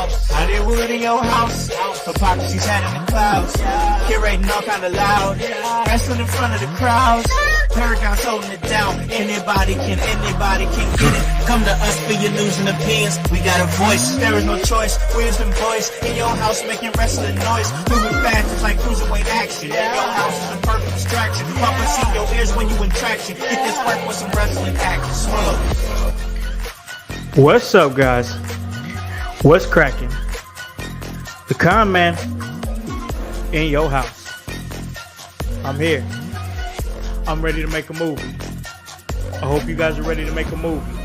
Hollywood in your house. Hypocrisy's had in the clouds. Curating all kind of loud. Wrestling in front of the crowds. Paragon's holding it down. Anybody can get it. Come to us for your news and opinions. We got a voice. There is no choice. We're some boys in your house making wrestling noise. Moving fast, it's like cruiserweight action. Your house is a perfect distraction. Papa see your ears when you in traction. Get this work with some wrestling action. Swallow. What's up, guys? What's cracking? The Con Man in your house. I'm here. I'm ready to make a movie. I hope you guys are ready to make a movie.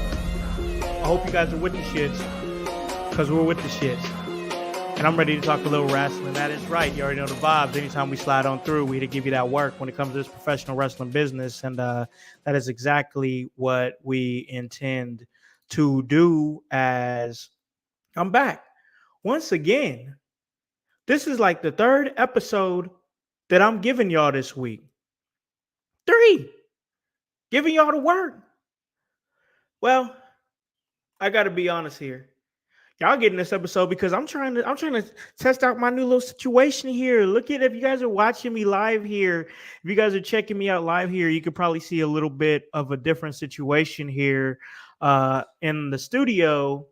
I hope you guys are with the shits, because we're with the shits. And I'm ready to talk a little wrestling. That is right. You already know the vibes. Anytime we slide on through, we to give you that work when it comes to this professional wrestling business. And that is exactly what we intend to do, as I'm back once again. This is like the third episode that I'm giving y'all this week. 3. Giving y'all the work. Well, I got to be honest here. Y'all getting this episode because I'm trying to test out my new little situation here. Look at, if you guys are watching me live here, if you guys are checking me out live here, you could probably see a little bit of a different situation here in the studio.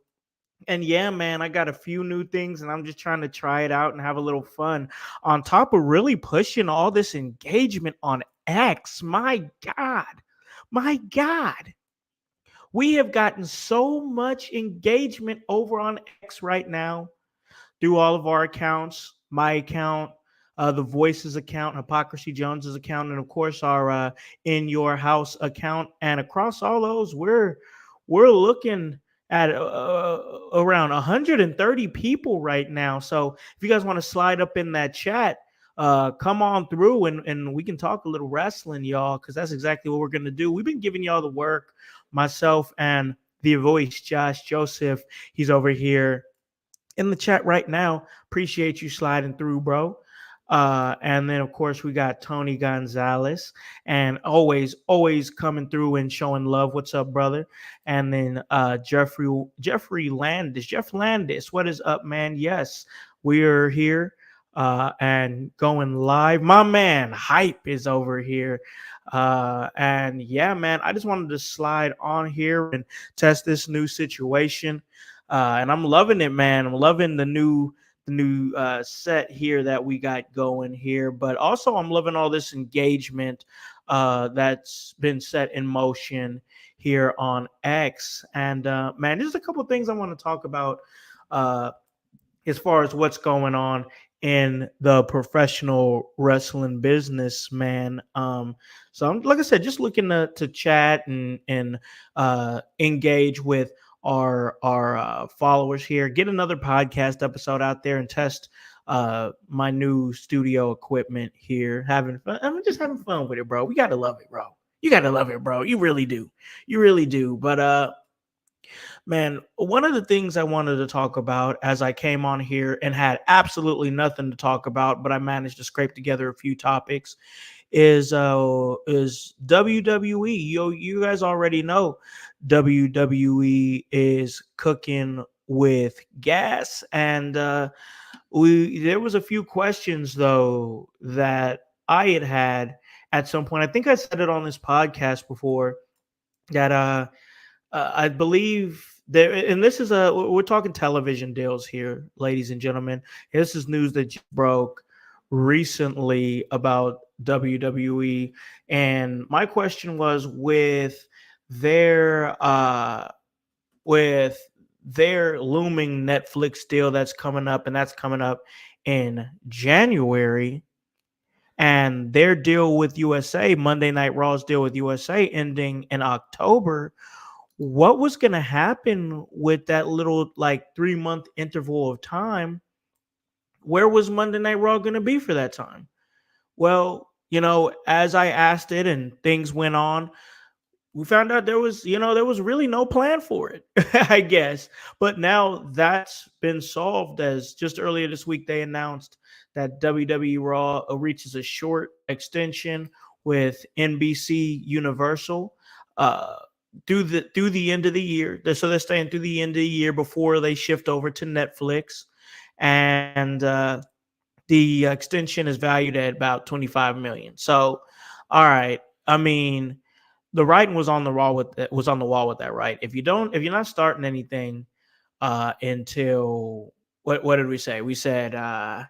And yeah, man, I got a few new things and I'm just trying to try it out and have a little fun on top of really pushing all this engagement on X. My God. We have gotten so much engagement over on X right now through all of our accounts, my account, the Voices account, Hypocrisy Jones's account, and of course our In Your House account. And across all those, we're looking at around 130 people right now. So if you guys want to slide up in that chat, come on through and we can talk a little wrestling, y'all, because that's exactly what we're going to do. We've been giving y'all the work, myself and the voice, Josh Joseph. He's over here in the chat right now. Appreciate you sliding through, bro. And then, of course, we got Tony Gonzalez, and always coming through and showing love. What's up, brother? And then Jeffrey Landis. Jeff Landis, what is up, man? Yes, we're here and going live. My man, Hype, is over here. And yeah, man, I just wanted to slide on here and test this new situation. And I'm loving it, man. I'm loving the new set here that we got going here, but also I'm loving all this engagement that's been set in motion here on X. And man, there's a couple of things I want to talk about as far as what's going on in the professional wrestling business, man. So I'm, like I said, just looking to chat and engage with our followers here, get another podcast episode out there and test my new studio equipment here. Having fun. I'm just having fun with it, bro. We gotta love it, bro. You gotta love it, bro. You really do. But man, one of the things I wanted to talk about as I came on here and had absolutely nothing to talk about, but I managed to scrape together a few topics, is WWE. You guys already know WWE is cooking with gas, and there was a few questions though that I had at some point. I think I said it on this podcast before that I believe there, and this is we're talking television deals here, ladies and gentlemen. This is news that just broke recently about WWE, and my question was with their looming Netflix deal that's coming up, and that's coming up in January, and their deal with USA, Monday Night Raw's deal with USA, ending in October. What was going to happen with that little like 3-month interval of time? Where was Monday Night Raw going to be for that time? Well, as I asked it and things went on, we found out there was really no plan for it, I guess. But now that's been solved, as just earlier this week they announced that WWE Raw reaches a short extension with NBC Universal. through the end of the year. So they're staying through the end of the year before they shift over to Netflix, and the extension is valued at about 25 million. So, all right, I mean, the writing was on the wall with that, right? If you're not starting anything until what did we say? We said well,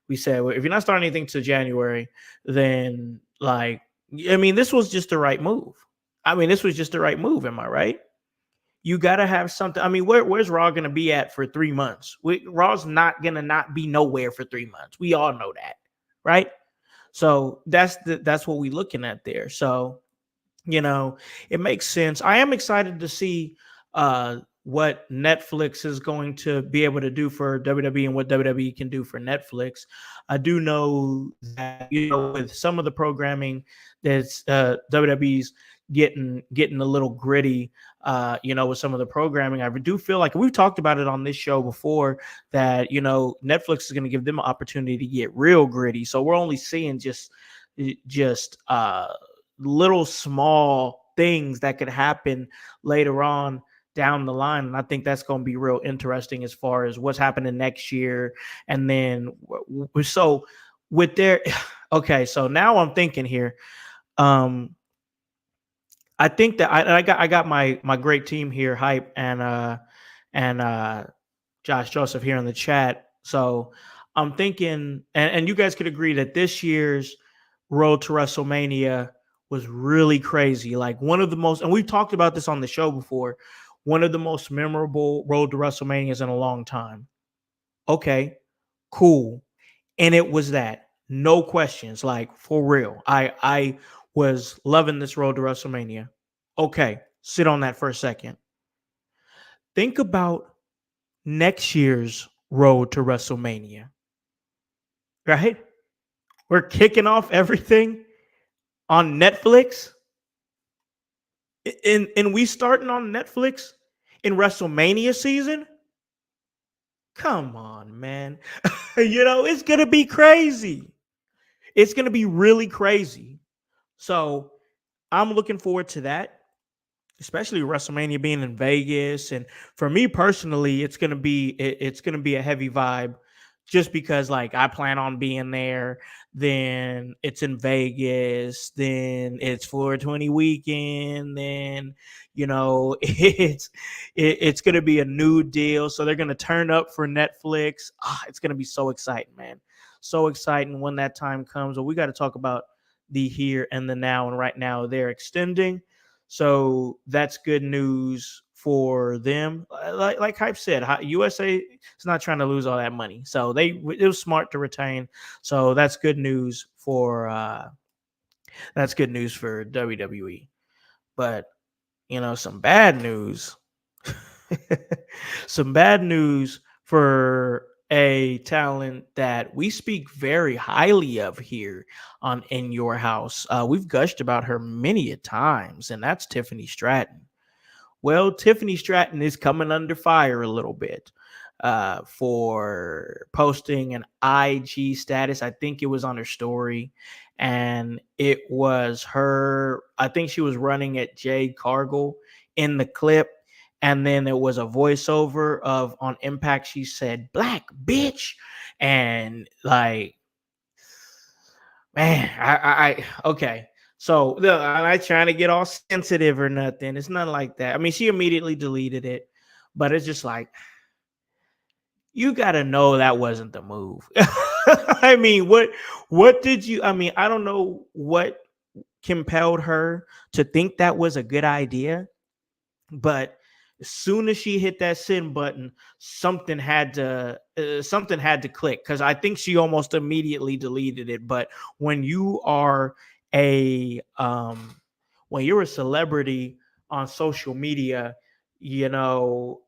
if you're not starting anything till January, then like I mean, this was just the right move. I mean, this was just the right move. Am I right? You got to have something. I mean, where's Raw going to be at for 3 months? Raw's not going to not be nowhere for 3 months. We all know that, right? So that's what we're looking at there. So it makes sense. I am excited to see what Netflix is going to be able to do for WWE and what WWE can do for Netflix. I do know that with some of the programming that's WWE's getting a little gritty. With some of the programming, I do feel like we've talked about it on this show before that Netflix is going to give them an opportunity to get real gritty. So we're only seeing just little small things that could happen later on down the line. And I think that's going to be real interesting as far as what's happening next year. And then, so with their, okay, so now I'm thinking here. I think that I got my great team here, Hype and Josh Joseph here in the chat. So I'm thinking, and you guys could agree that this year's Road to WrestleMania was really crazy. Like one of the most, and we've talked about this on the show before, one of the most memorable Road to WrestleManias in a long time. Okay, cool. And it was that. No questions. Like for real. I was loving this Road to WrestleMania. Okay, sit on that for a second. Think about next year's Road to WrestleMania. Right? We're kicking off everything on Netflix. And we starting on Netflix in WrestleMania season? Come on, man. It's going to be crazy. It's going to be really crazy. So I'm looking forward to that, especially WrestleMania being in Vegas. And for me personally, it's going to be a heavy vibe just because like I plan on being there. Then it's in Vegas, then it's 420 weekend, then it's going to be a new deal, so they're going to turn up for Netflix. It's going to be so exciting, man. So exciting when that time comes. But we got to talk about the here and the now, and right now they're extending, so that's good news for them. Like Hype said, USA is not trying to lose all that money, so it was smart to retain. So that's good news for WWE. But some bad news, some bad news for a talent that we speak very highly of here on In Your House. We've gushed about her many a times, and that's Tiffany Stratton. Well, Tiffany Stratton is coming under fire a little bit for posting an IG status. I think it was on her story, and it was her. I think she was running at Jade Cargill in the clip, and then there was a voiceover of on Impact. She said "black bitch," and like, man, I okay. So look, I'm not trying to get all sensitive or nothing. It's not like that. I mean, she immediately deleted it, but it's just like you got to know that wasn't the move. I mean, what did you? I mean, I don't know what compelled her to think that was a good idea, but as soon as she hit that send button, something had to click, because I think she almost immediately deleted it. But when you are when you're a celebrity on social media, of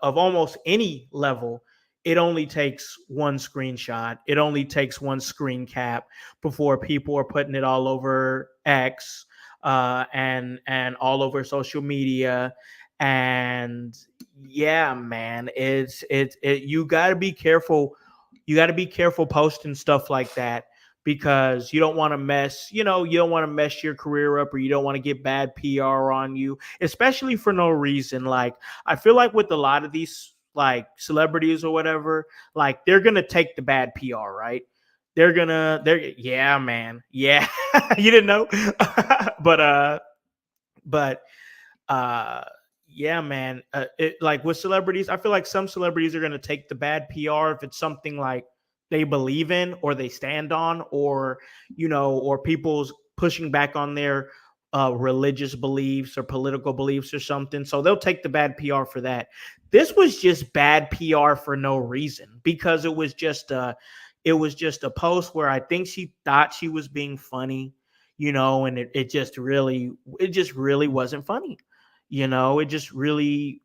almost any level, it only takes one screenshot. It only takes one screen cap before people are putting it all over X and all over social media. And yeah, man, you got to be careful. You got to be careful posting stuff like that, because you don't want to mess, you don't want to mess your career up, or you don't want to get bad PR on you, especially for no reason. Like, I feel like with a lot of these like celebrities or whatever, like they're gonna take the bad PR, right? Yeah, man. Yeah. You didn't know? but but uh yeah, man, like with celebrities, I feel like some celebrities are going to take the bad PR if it's something like they believe in or they stand on, or or people's pushing back on their religious beliefs or political beliefs or something, so they'll take the bad PR for that. This was just bad PR for no reason, because it was just a post where I think she thought she was being funny, and it just really wasn't funny. It just really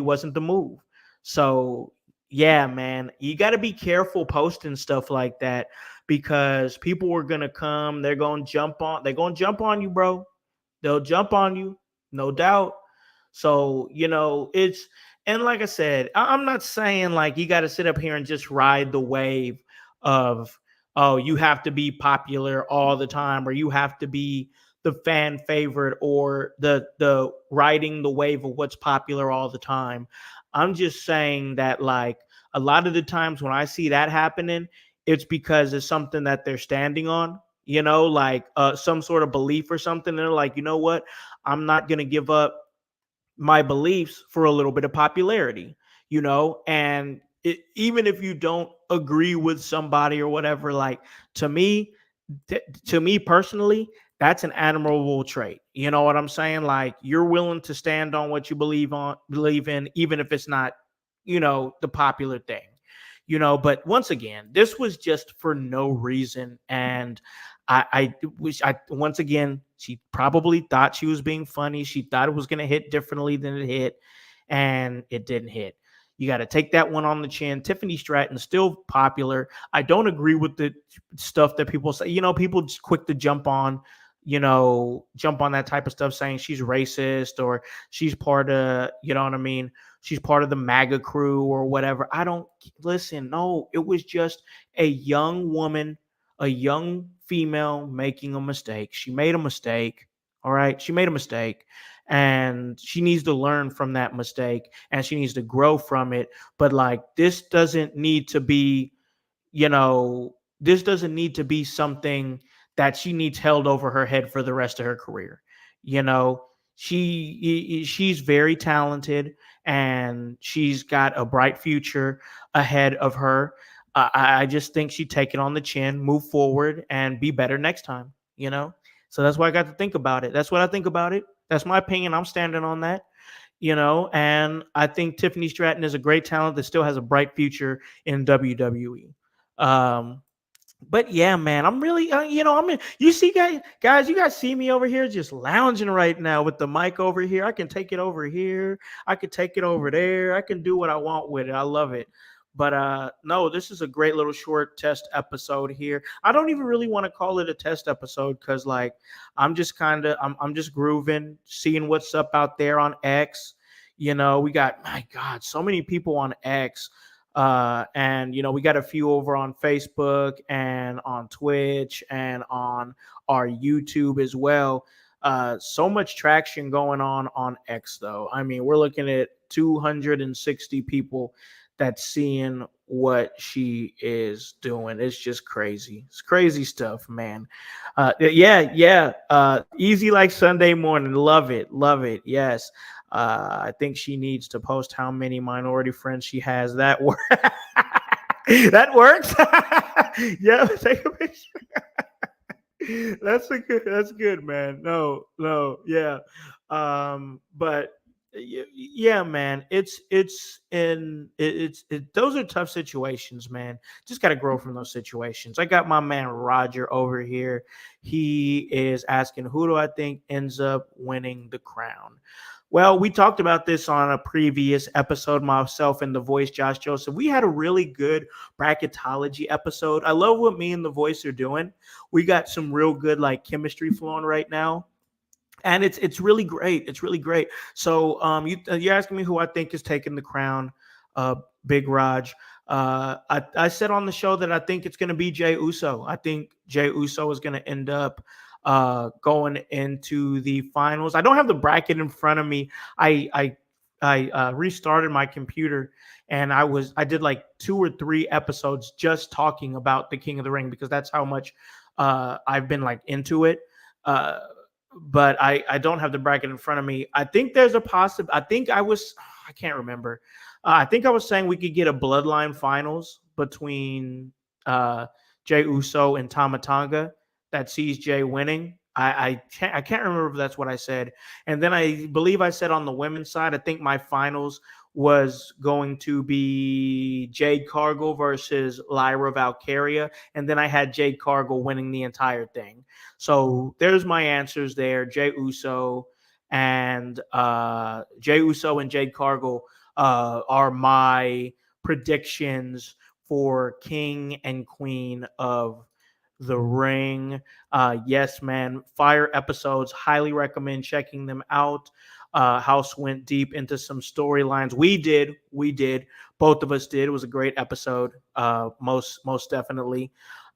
wasn't the move. So yeah, man, you got to be careful posting stuff like that, because people were gonna come. They're gonna jump on you, bro. They'll jump on you, no doubt. So and like I said, I'm not saying like you got to sit up here and just ride the wave of, oh, you have to be popular all the time, or you have to be the fan favorite, or the riding the wave of what's popular all the time. I'm just saying that, like, a lot of the times when I see that happening, it's because it's something that they're standing on, like some sort of belief or something. And they're like, you know what? I'm not going to give up my beliefs for a little bit of popularity, and even if you don't agree with somebody or whatever, like, to me, to me personally, that's an admirable trait. You know what I'm saying? Like, you're willing to stand on what you believe in, even if it's not, the popular thing. But once again, this was just for no reason. And I wish once again, she probably thought she was being funny. She thought it was going to hit differently than it hit, and it didn't hit. You got to take that one on the chin. Tiffany Stratton still popular. I don't agree with the stuff that people say. People just quick to jump on that type of stuff, saying she's racist, or she's part of, you know what I mean? She's part of the MAGA crew or whatever. I don't listen. No, it was just a young woman, a young female making a mistake. She made a mistake. All right. She made a mistake, and she needs to learn from that mistake, and she needs to grow from it. But like, you know, this doesn't need to be something that she needs held over her head for the rest of her career. You know, she's very talented, and she's got a bright future ahead of her. I just think she'd take it on the chin, move forward, and be better next time. So that's why I got to think about it. That's what I think about it. That's my opinion. I'm standing on that. And I think Tiffany Stratton is a great talent that still has a bright future in WWE. Um, but yeah, man, I'm really, you see, guys, you guys see me over here just lounging right now with the mic over here. I can take it over here. I can take it over there. I can do what I want with it. I love it. But no, this is a great little short test episode here. I don't even really want to call it a test episode, because like, I'm just grooving, seeing what's up out there on X. We got, my God, so many people on X. And we got a few over on Facebook and on Twitch and on our YouTube as well. So much traction going on X, though. I mean, we're looking at 260 people that's seeing what she is doing. It's just crazy. It's crazy stuff, man. Yeah. Easy like Sunday morning. Love it. Yes. I think she needs to post how many minority friends she has. That works. That works. Yeah, take a picture. That's good, man. No, yeah. But yeah, man, those are tough situations, man. Just got to grow from those situations. I got my man Roger over here. He is asking, who do I think ends up winning the crown? Well, we talked about this on a previous episode, myself and the voice, Josh Joseph. We had a really good bracketology episode. I love what me and the voice are doing. We got some real good like chemistry flowing right now. And it's really great. It's really great. So you're asking me who I think is taking the crown. Big Raj. I said on the show that I think it's going to be Jey Uso. I think Jey Uso is going to end up going into the finals. I don't have the bracket in front of me. I restarted my computer, and I did like 2 or 3 episodes just talking about the King of the Ring because that's how much I've been like into it. Uh, but I don't have the bracket in front of me. I think there's a possible. I can't remember. I think I was saying we could get a bloodline finals between Jey Uso and Tama Tonga that sees Jey winning. I can't remember if that's what I said. And then I believe I said on the women's side, I think my finals was going to be Jade Cargill versus Lyra Valkyria. And then I had Jade Cargill winning the entire thing. So there's my answers there. Jey Uso and Jade Cargill are my predictions for King and Queen of the Ring. Yes, man, fire episodes. Highly recommend checking them out. Howse went deep into some storylines. We did. Both of us did. It was a great episode. Most definitely.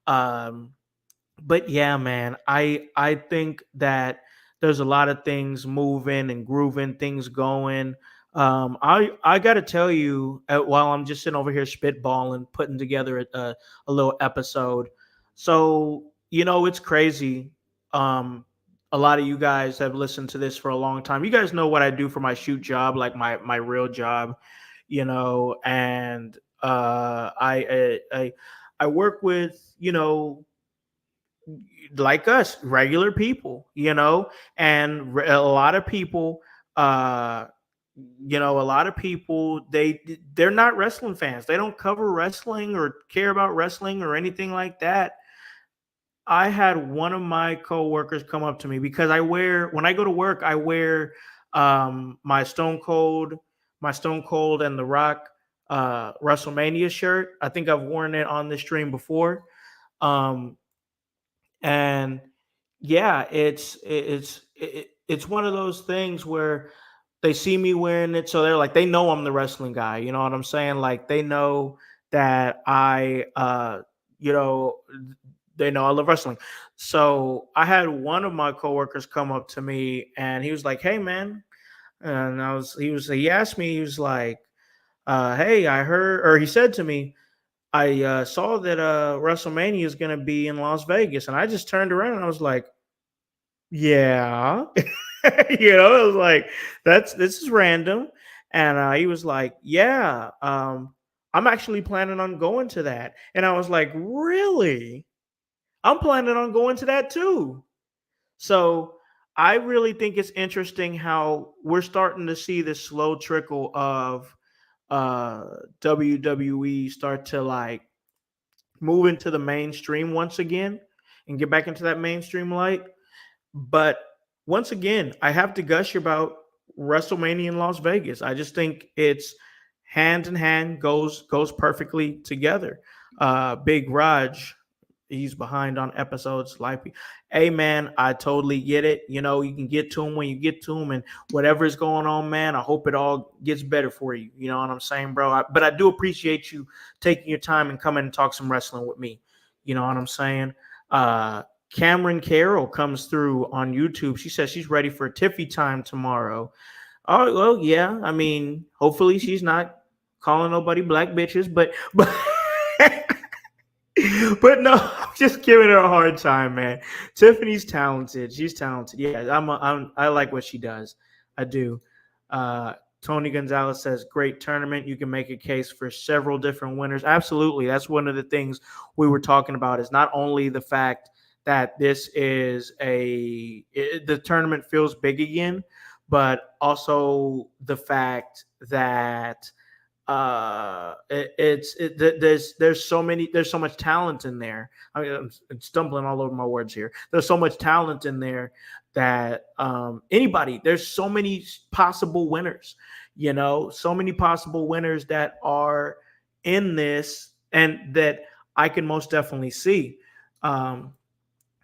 But yeah, man, I think that there's a lot of things moving and grooving, things going. I got to tell you, while I'm just sitting over here spitballing, putting together a little episode. So it's crazy. A lot of you guys have listened to this for a long time. You guys know what I do for my shoot job, like my real job, and I work with like us, regular people, and a lot of people, uh, a lot of people, they're not wrestling fans. They don't cover wrestling or care about wrestling or anything like that. I had one of my coworkers come up to me because when I go to work, I wear my Stone Cold and The Rock WrestleMania shirt. I think I've worn it on this stream before. Um, and yeah, it's one of those things where they see me wearing it, so they're like, they know I'm the wrestling guy. You know what I'm saying? Like they know that you know, they know I love wrestling. So I had one of my coworkers come up to me and he was like, "Hey, man," and he asked me, he was like, "Hey, I heard," or he said to me, "I saw that WrestleMania is going to be in Las Vegas," and I just turned around and I was like, "Yeah," I was like, this is random," and he was like, "Yeah, I'm actually planning on going to that," and I was like, "Really? I'm planning on going to that too." So I really think it's interesting how we're starting to see this slow trickle of uh, WWE start to like move into the mainstream once again and get back into that mainstream light. But once again, I have to gush about WrestleMania in Las Vegas. I just think it's hand in hand, goes perfectly together. Big Raj, he's behind on episodes. Like, hey man, I totally get it. You can get to him when you get to him, and whatever is going on, man, I hope it all gets better for you. You know what I'm saying, bro? But I do appreciate you taking your time and coming and talk some wrestling with me. You know what I'm saying? Cameron Carroll comes through on YouTube. She says she's ready for Tiffy time tomorrow. Oh well, yeah. I mean, hopefully she's not calling nobody black bitches, but but no, I'm just giving her a hard time, man. Tiffany's talented. She's talented. Yeah, I like what she does. I do. Uh, Tony Gonzalez says, great tournament. You can make a case for several different winners. Absolutely. That's one of the things we were talking about is not only the fact that this is the tournament feels big again, but also the fact that there's so much talent in there. I mean, I'm stumbling all over my words here. There's so much talent in there that there's so many possible winners, so many possible winners that are in this and that I can most definitely see.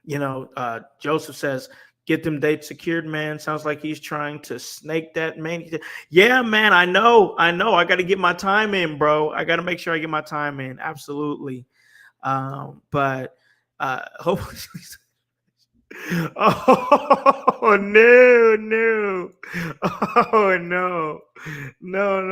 Joseph says Get them dates secured, man. Sounds like he's trying to snake that man. Yeah, man. I know. I got to get my time in, bro. I got to make sure I get my time in. Absolutely. But hopefully. Oh no. Oh no.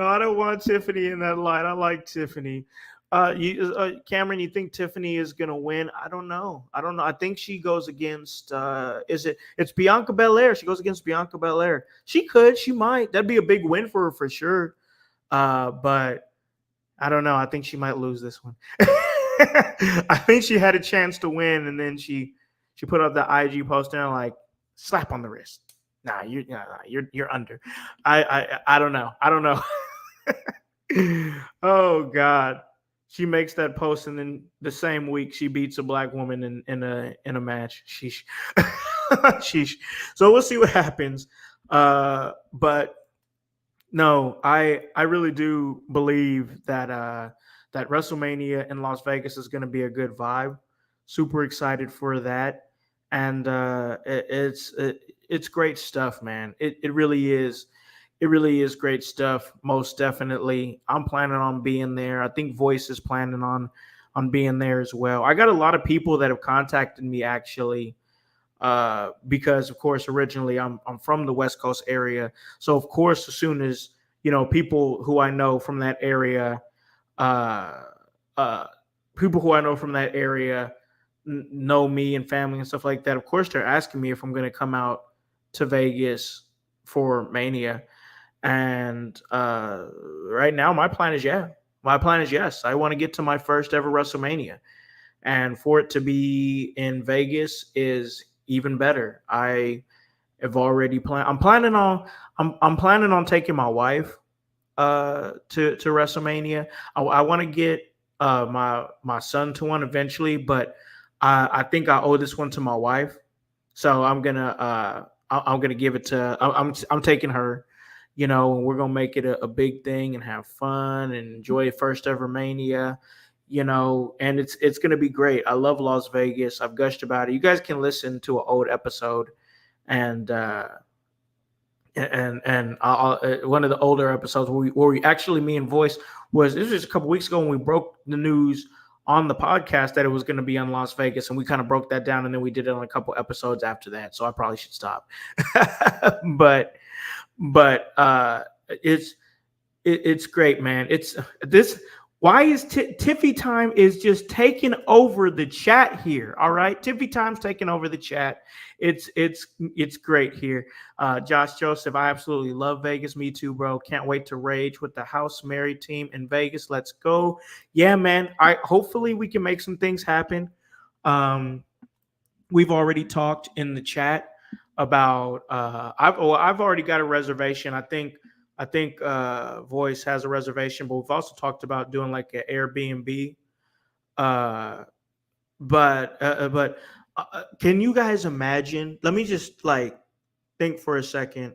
I don't want Tiffany in that light. I like Tiffany. Cameron, you think Tiffany is gonna win? I don't know. I think she goes against it's Bianca Belair. She goes against Bianca Belair. She might. That'd be a big win for her for sure. But I don't know. I think she might lose this one. I think she had a chance to win, and then she put up the IG post and like slap on the wrist. Nah, you're under. I don't know. Oh God. She makes that post, and then the same week she beats a black woman in a match. Sheesh. Sheesh. So we'll see what happens. But no, I really do believe that that WrestleMania in Las Vegas is going to be a good vibe. Super excited for that, and it's great stuff, man. It really is. It really is great stuff. Most definitely, I'm planning on being there. I think Voice is planning on being there as well. I got a lot of people that have contacted me actually, because of course originally I'm from the West Coast area, so of course as soon as people who I know from that area, uh, people who I know from that area know me and family and stuff like that. Of course, they're asking me if I'm going to come out to Vegas for Mania. And right now, my plan is yes. I want to get to my first ever WrestleMania, and for it to be in Vegas is even better. I have already planned. I'm planning on taking my wife to WrestleMania. I want to get my son to one eventually, but I think I owe this one to my wife, so I'm gonna give it to. I'm taking her. And we're gonna make it a big thing and have fun and enjoy first ever Mania, and it's gonna be great. I love Las Vegas. I've gushed about it. You guys can listen to an old episode, and one of the older episodes where we actually, me and Voice, this was just a couple weeks ago when we broke the news on the podcast that it was going to be on Las Vegas, and we kind of broke that down, and then we did it on a couple episodes after that. So I probably should stop, but it's great, man. It's this. Why is Tiffy Time is just taking over the chat here? All right, Tiffy Time's taking over the chat. It's great here. Josh Joseph, I absolutely love Vegas. Me too, bro. Can't wait to rage with the Howse Married team in Vegas. Let's go. Yeah, man. Hopefully we can make some things happen. We've already talked in the chat about I've already got a reservation. I think Voice has a reservation, but we've also talked about doing like an Airbnb. But can you guys imagine? Let me just think for a second.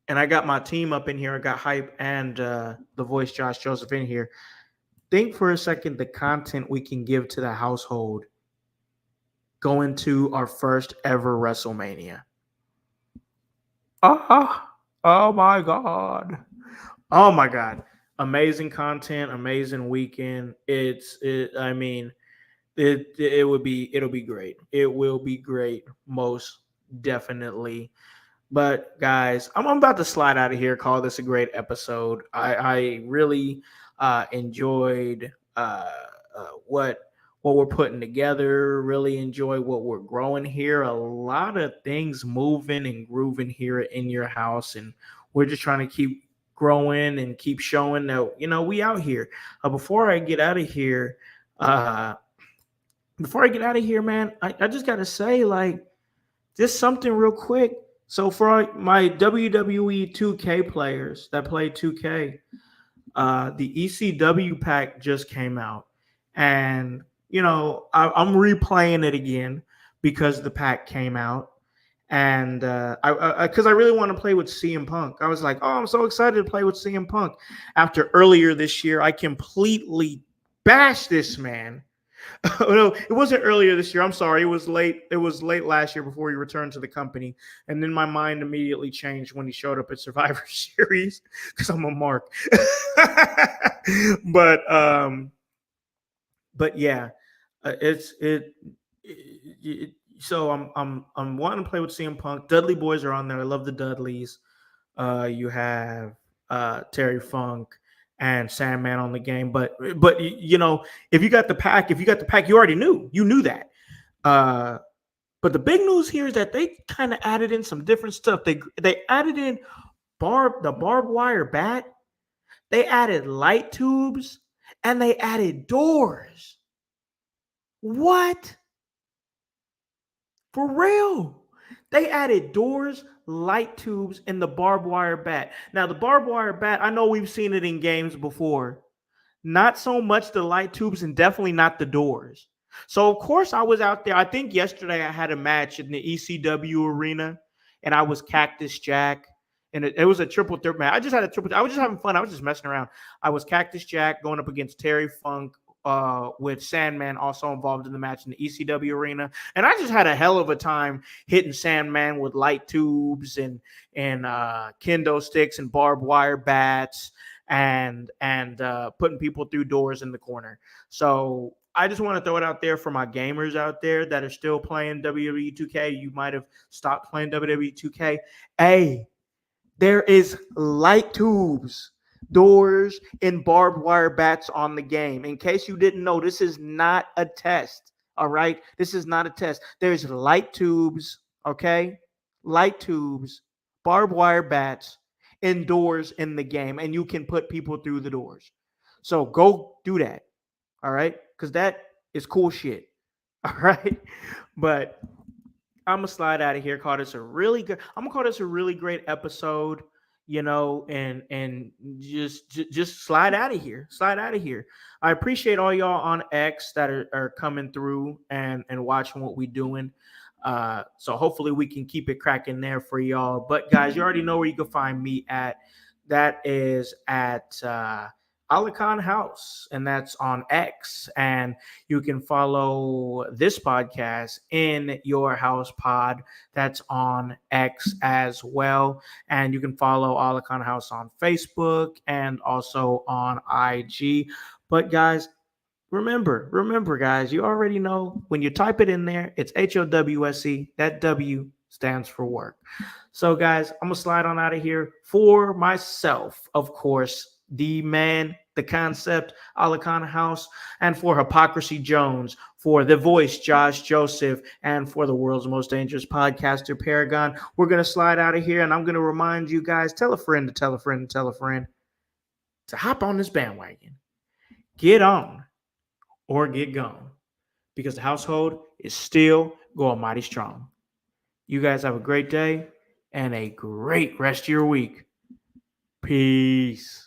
And I got my team up in here. I got Hype and the Voice Josh Joseph in here. Think for a second the content we can give to the household going to our first ever WrestleMania. Oh my God. Amazing content, amazing weekend. It'll be great. It will be great, most definitely. But guys, I'm about to slide out of here. Call this a great episode. I really enjoyed what we're putting together. Really enjoy what we're growing here. A lot of things moving and grooving here in your house, and we're just trying to keep growing and keep showing that we out here. Before I get out of here, man, I just gotta say just something real quick. So for my WWE 2K players that play 2K, the ECW pack just came out, and I'm replaying it again because the pack came out, and because I really want to play with CM Punk. I was like, oh, I'm so excited to play with CM Punk. After earlier this year, I completely bashed this man Oh, no, it wasn't earlier this year. I'm sorry. It was late. It was late last year before he returned to the company. And then my mind immediately changed when he showed up at Survivor Series because I'm a mark. but but yeah, it's it. So I'm wanting to play with CM Punk. Dudley boys are on there. I love the Dudleys. You have Terry Funk and Sandman on the game, but you know, if you got the pack, you already knew. You knew that. Uh, but the big news here is that they kind of added in some different stuff. They added in the barbed wire bat. They added light tubes and they added doors. What? For real? They added doors, light tubes, and the barbed wire bat. Now, the barbed wire bat, I know we've seen it in games before. Not so much the light tubes and definitely not the doors. So, of course, I was out there. I think yesterday I had a match in the ECW arena and I was Cactus Jack. And it was a triple threat match. I was just having fun. I was just messing around. I was Cactus Jack going up against Terry Funk, with Sandman also involved in the match in the ECW arena. And I just had a hell of a time hitting Sandman with light tubes and kendo sticks and barbed wire bats and putting people through doors in the corner. So I just want to throw it out there for my gamers out there that are still playing WWE 2K. You might have stopped playing WWE 2K. Hey, there is light tubes, doors, and barbed wire bats on the game. In case you didn't know, this is not a test. All right? This is not a test. There's light tubes, okay? Light tubes, barbed wire bats, and doors in the game. And you can put people through the doors. So go do that. All right? Because that is cool shit. All right? But I'm gonna slide out of here. Call this a really good. I'm gonna call this a really great episode. You know, and just slide out of here. Slide out of here. I appreciate all y'all on X that are coming through and watching what we doing. So hopefully we can keep it cracking there for y'all. But guys, you already know where you can find me at. That is at Alakan House, and that's on X. And you can follow this podcast in your house pod. That's on X as well. And you can follow Alakan House on Facebook and also on IG. But guys, remember, guys, you already know when you type it in there, it's HOWSE. That W stands for work. So, guys, I'm going to slide on out of here for myself, of course, the man, the concept, Alakana House, and for Hypocrisy Jones, for the voice, Josh Joseph, and for the world's most dangerous podcaster, Paragon. We're going to slide out of here, and I'm going to remind you guys, tell a friend to tell a friend to tell a friend to hop on this bandwagon. Get on or get gone, because the household is still going mighty strong. You guys have a great day and a great rest of your week. Peace.